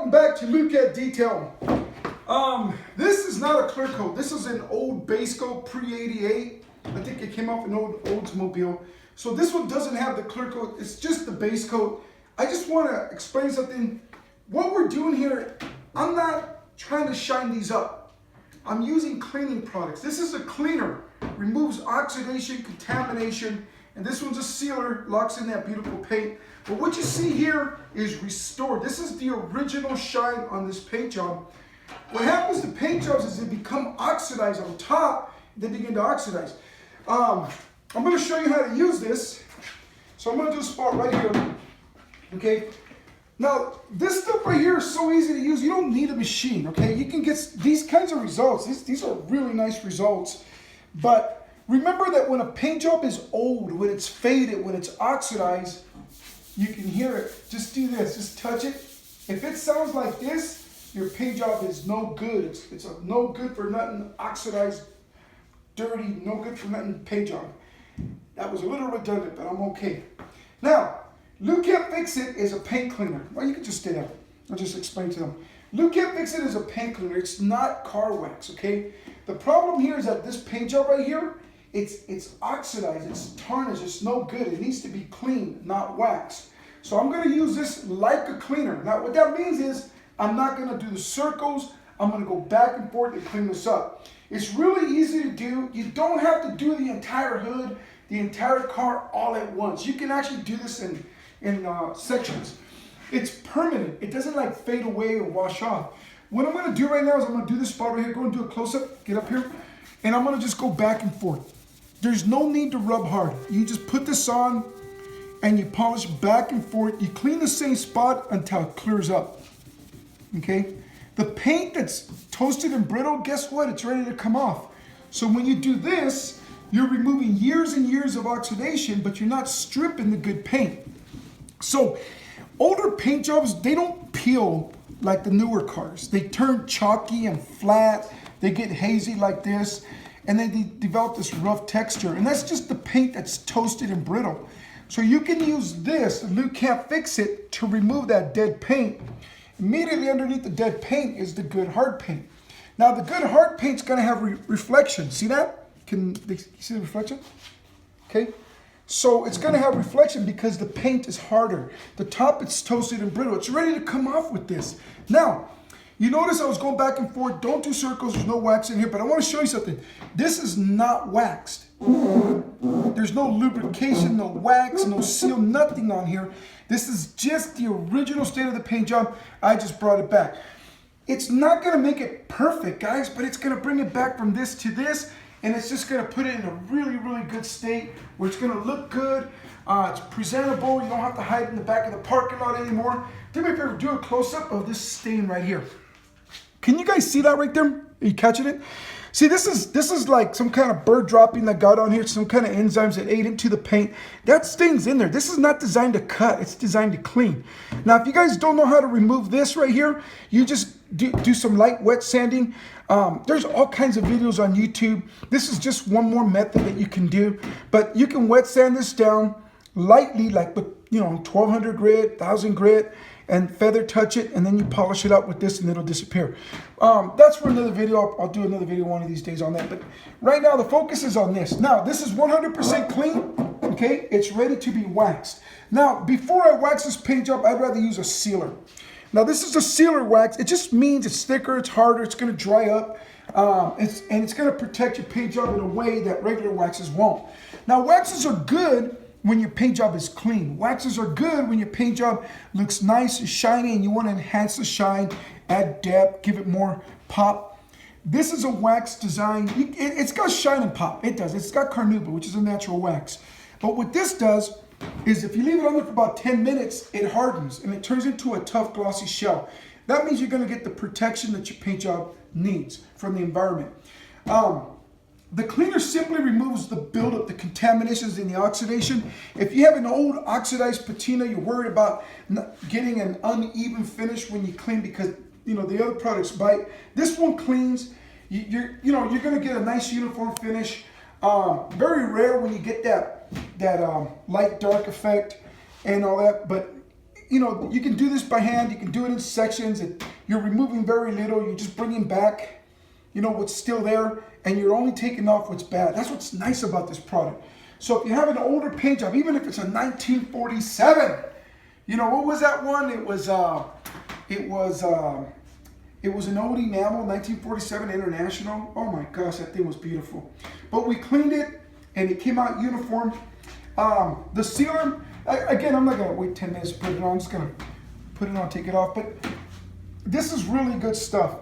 welcome back to Lukat Detail. This is not a clear coat. This is an old base coat pre-88. I think it came off an old Oldsmobile. So this one doesn't have the clear coat. It's just the base coat. I just want to explain something. What we're doing here, I'm not trying to shine these up. I'm using cleaning products. This is a cleaner. Removes oxidation, contamination, and this one's a sealer, locks in that beautiful paint. But what you see here is restored. This is the original shine on this paint job. What happens to paint jobs is they become oxidized on top, they begin to oxidize. I'm going to show you how to use this. So I'm going to do a spot right here. Okay. Now, this stuff right here is so easy to use. You don't need a machine, okay? You can get these kinds of results. These are really nice results. But remember that when a paint job is old, when it's faded, when it's oxidized, you can hear it. Just do this. Just touch it. If it sounds like this, your paint job is no good. It's a no good for nothing, oxidized, dirty, no good for nothing paint job. That was a little redundant, but I'm okay. Now, Lukat Fix-It is a paint cleaner. Well, you can just stay there. I'll just explain to them. Lukat Fix-It is a paint cleaner. It's not car wax, okay? The problem here is that this paint job right here, it's oxidized, it's tarnished, it's no good. It needs to be cleaned, not waxed. So I'm going to use this like a cleaner. Now, what that means is I'm not going to do the circles. I'm going to go back and forth and clean this up. It's really easy to do. You don't have to do the entire hood, the entire car all at once. You can actually do this in sections. It's permanent. It doesn't like fade away or wash off. What I'm going to do right now is I'm going to do this spot right here. Go and do a close-up. Get up here. And I'm going to just go back and forth. There's no need to rub hard. You just put this on and you polish back and forth. You clean the same spot until it clears up. Okay? The paint that's toasted and brittle, guess what? It's ready to come off. So when you do this, you're removing years and years of oxidation, but you're not stripping the good paint. So older paint jobs, they don't peel like the newer cars. They turn chalky and flat. They get hazy like this, and then they develop this rough texture. And that's just the paint that's toasted and brittle. So you can use this, the Lukat Fix-It, to remove that dead paint. Immediately underneath the dead paint is the good hard paint. Now the good hard paint's gonna have reflection. See that? Can you see the reflection? Okay. So it's going to have reflection because the paint is harder. The top, it's toasted and brittle. It's ready to come off with this. Now, you notice I was going back and forth. Don't do circles. There's no wax in here. But I want to show you something. This is not waxed. There's no lubrication, no wax, no seal, nothing on here. This is just the original state of the paint job. I just brought it back. It's not going to make it perfect, guys, but it's going to bring it back from this to this. And it's just going to put it in a really, really good state where it's going to look good. It's presentable. You don't have to hide it in the back of the parking lot anymore. Do me a favor, do a close-up of this stain right here. Can you guys see that right there? Are you catching it? See, this is like some kind of bird dropping that got on here, some kind of enzymes that ate into the paint. That stain's in there. This is not designed to cut. It's designed to clean. Now, if you guys don't know how to remove this right here, you just do some light wet sanding. There's all kinds of videos on YouTube. This is just one more method that you can do. But you can wet sand this down lightly, like with 1200 grit, 1000 grit, and feather touch it, and then you polish it up with this and it'll disappear. That's for another video. I'll do another video one of these days on that. But right now the focus is on this. Now this is 100% clean. Okay, it's ready to be waxed. Now before I wax this paint job, I'd rather use a sealer. Now this is a sealer wax. It just means it's thicker, it's harder, it's going to dry up, and it's going to protect your paint job in a way that regular waxes won't. Now waxes are good when your paint job is clean. Waxes are good when your paint job looks nice and shiny and you want to enhance the shine, add depth, give it more pop. This is a wax design. It's got shine and pop. It does. It's got carnauba, which is a natural wax. But what this does is if you leave it on there for about 10 minutes, it hardens and it turns into a tough glossy shell. That means you're going to get the protection that your paint job needs from the environment. The cleaner simply removes the buildup, the contaminations and the oxidation. If you have an old oxidized patina, you're worried about getting an uneven finish when you clean because the other products bite. This one cleans. You're going to get a nice uniform finish. Very rare when you get that light dark effect and all that, but you know, you can do this by hand. You can do it in sections. And you're removing very little. You're just bringing back, you know, what's still there, and you're only taking off what's bad. That's what's nice about this product. So if you have an older paint job, even if it's a 1947, you know, what was that one? It was an old enamel, 1947 International. Oh my gosh, that thing was beautiful. But we cleaned it, and it came out uniform. The sealer, again, I'm not gonna wait 10 minutes to put it on. I'm just gonna put it on, take it off. But this is really good stuff.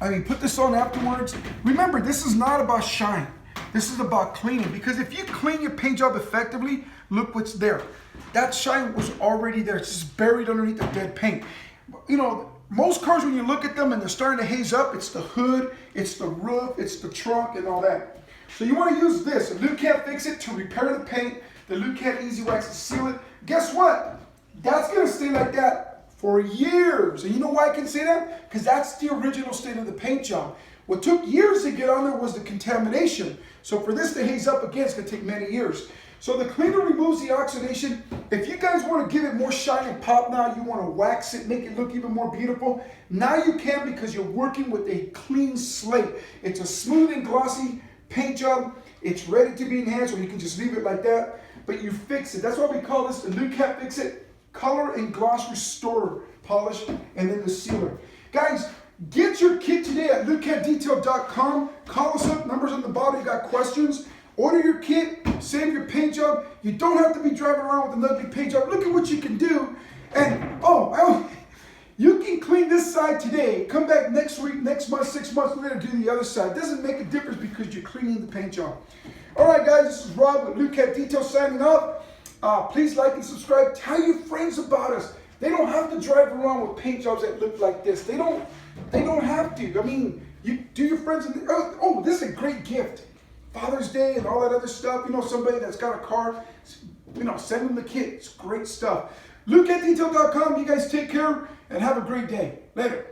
I mean, put this on afterwards. Remember, this is not about shine. This is about cleaning, because if you clean your paint job effectively, look what's there. That shine was already there. It's just buried underneath the dead paint. You know, most cars, when you look at them and they're starting to haze up, it's the hood, it's the roof, it's the trunk, and all that. So you want to use this, a Lukat Fix-It to repair the paint, the Lukat Easy Wax to seal it. Guess what? That's going to stay like that for years. And you know why I can say that? Because that's the original state of the paint job. What took years to get on there was the contamination. So for this to haze up again, it's going to take many years. So the cleaner removes the oxidation. If you guys want to give it more shine and pop now, you want to wax it, make it look even more beautiful, now you can, because you're working with a clean slate. It's a smooth and glossy paint job. It's ready to be enhanced, or you can just leave it like that, but you fix it. That's why we call this the Lukat Fix-It Color and Gloss Restorer Polish, and then the sealer. Guys, get your kit today at lukatdetail.com. Call us up, numbers on the bottom. You got questions, order your kit, save your paint job. You don't have to be driving around with an ugly paint job. Look at what you can do. And you can clean this side today, come back next week, next month, 6 months later, do the other side. It doesn't make a difference, because you're cleaning the paint job. All right, guys, this is Rob with Lukat Detail signing off. Please like and subscribe. Tell your friends about us. They don't have to drive around with paint jobs that look like this. They don't have to. I mean, you do your friends. Oh, this is a great gift. Father's Day and all that other stuff. You know, somebody that's got a car, you know, send them the kit. It's great stuff. LukatDetail.com. You guys take care and have a great day. Later.